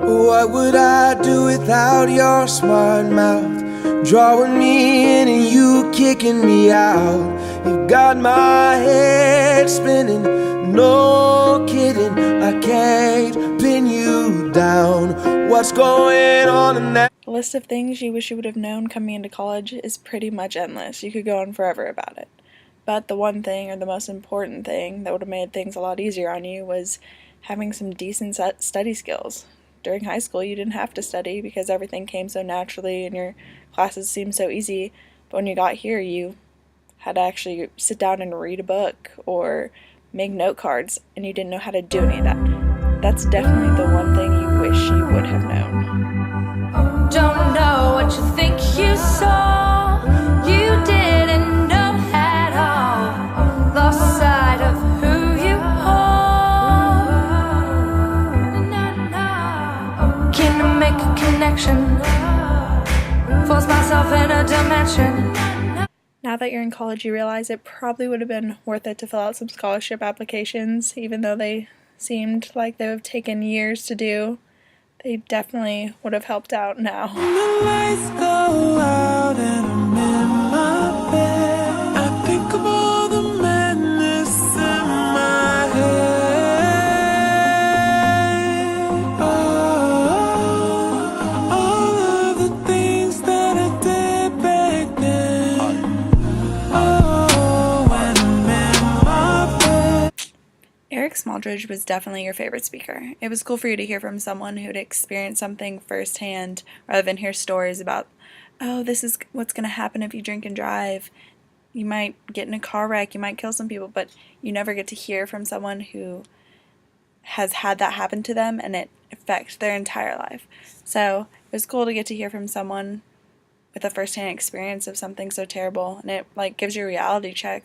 What would I do without your smart mouth? Drawing me in and you kicking me out. You've got my head spinning, no kidding. I can't pin you down. What's going on in that? The list of things you wish you would have known coming into college is pretty much endless. You could go on forever about it. But the one thing, or the most important thing, that would have made things a lot easier on you was having some decent study skills. During high school, you didn't have to study because everything came so naturally and your classes seemed so easy. But when you got here, you had to actually sit down and read a book or make note cards, and you didn't know how to do any of that. That's definitely the one thing you wish you would have known. Don't know what you think you saw. You didn't know at all. Lost sight of who you are. Can I make a connection? Force myself in a dimension. Now that you're in college, you realize it probably would have been worth it to fill out some scholarship applications, even though they seemed like they would have taken years to do. They definitely would have helped out now. The lights go out and I'm in my bed. I think of all the madness in my head. Oh, all of the things that I did back then. Oh, when I'm in my bed. Eric Smoldridge was definitely your favorite speaker. It was cool for you to hear from someone who'd experienced something firsthand rather than hear stories about, oh, this is what's going to happen if you drink and drive. You might get in a car wreck, you might kill some people, but you never get to hear from someone who has had that happen to them and it affect their entire life. So it was cool to get to hear from someone with a firsthand experience of something so terrible, and it gives you a reality check,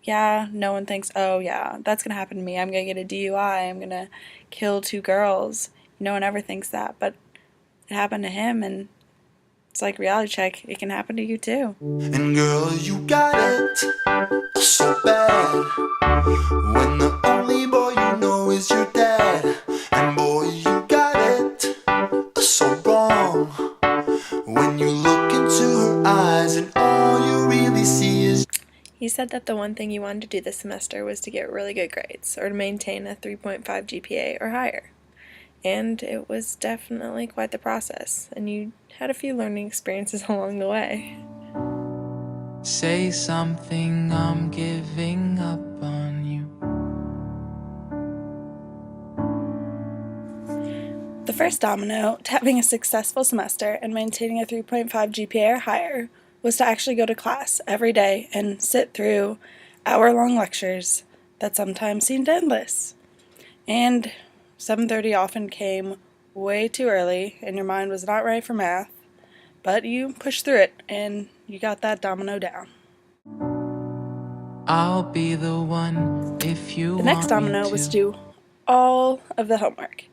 yeah, no one thinks, oh yeah, that's gonna happen to me, I'm gonna get a DUI, I'm gonna kill 2 girls. No one ever thinks that, but it happened to him, and it's like reality check, it can happen to you too. And girl, you got it so bad when the only boy you know is your dad. And boy, you got it so wrong when you look into her eyes and all you really see is. He said that the one thing you wanted to do this semester was to get really good grades, or to maintain a 3.5 GPA or higher. And it was definitely quite the process, and you had a few learning experiences along the way. Say something, I'm giving up on you. The first domino to having a successful semester and maintaining a 3.5 GPA or higher was to actually go to class every day and sit through hour-long lectures that sometimes seemed endless. And 7:30 often came way too early and your mind was not ready for math, but you pushed through it and you got that domino down. I'll be the one if you The next want me domino to. was to do all of the homework,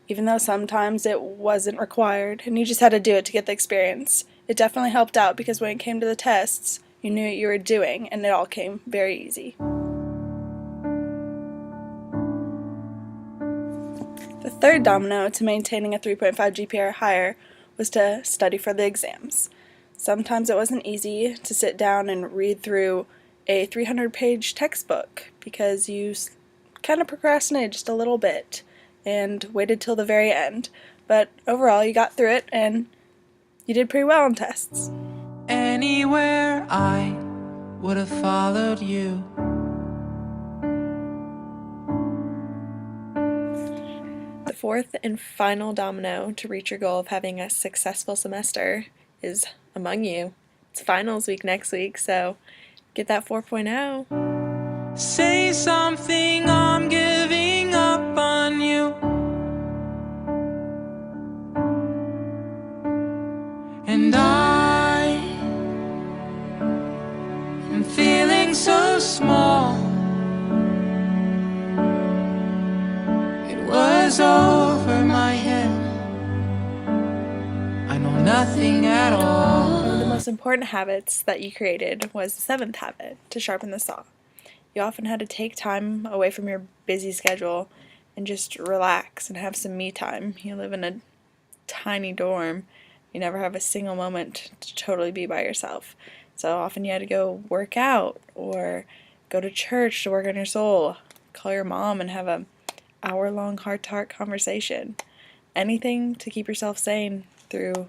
even though sometimes it wasn't required and you just had to do it to get the experience. It definitely helped out because when it came to the tests, you knew what you were doing and it all came very easy. The third domino to maintaining a 3.5 GPA or higher was to study for the exams. Sometimes it wasn't easy to sit down and read through a 300-page textbook because you kind of procrastinated just a little bit and waited till the very end. But overall, you got through it and you did pretty well on tests. Anywhere I would have followed you. The fourth and final domino to reach your goal of having a successful semester is among you. It's finals week next week, so get that 4.0. Say something, I'm giving up on you. And I am feeling so small. It was over my head. I know nothing at all. One of the most important habits that you created was the 7th habit, to sharpen the saw. You often had to take time away from your busy schedule and just relax and have some me time. You live in a tiny dorm. You never have a single moment to totally be by yourself. So often you had to go work out or go to church to work on your soul. Call your mom and have a hour-long heart-to-heart conversation. Anything to keep yourself sane through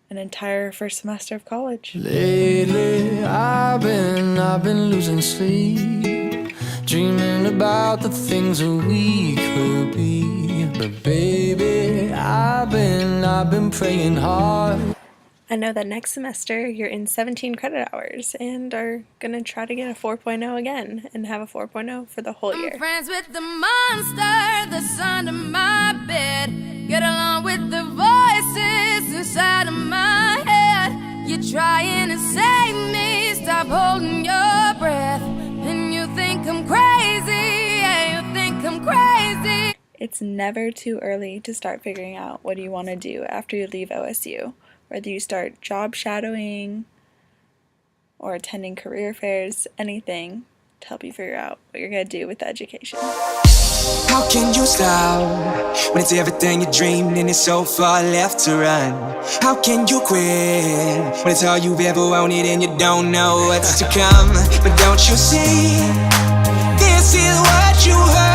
an entire first semester of college. Lately, I've been losing sleep, dreaming about the things that we could be. But baby, I've been praying hard. I know that next semester you're in 17 credit hours and are gonna try to get a 4.0 again and have a 4.0 for the whole year. I'm friends with the monster that's under my bed. Get along with the voices inside of my head. You're trying to save me, stop holding your breath. And you think I'm crazy, yeah, you think I'm crazy. It's never too early to start figuring out what you want to do after you leave OSU. Whether you start job shadowing or attending career fairs, anything to help you figure out what you're going to do with education. How can you stop when it's everything you dreamed and it's so far left to run? How can you quit when it's all you've ever wanted and you don't know what's to come? But don't you see, this is what you heard.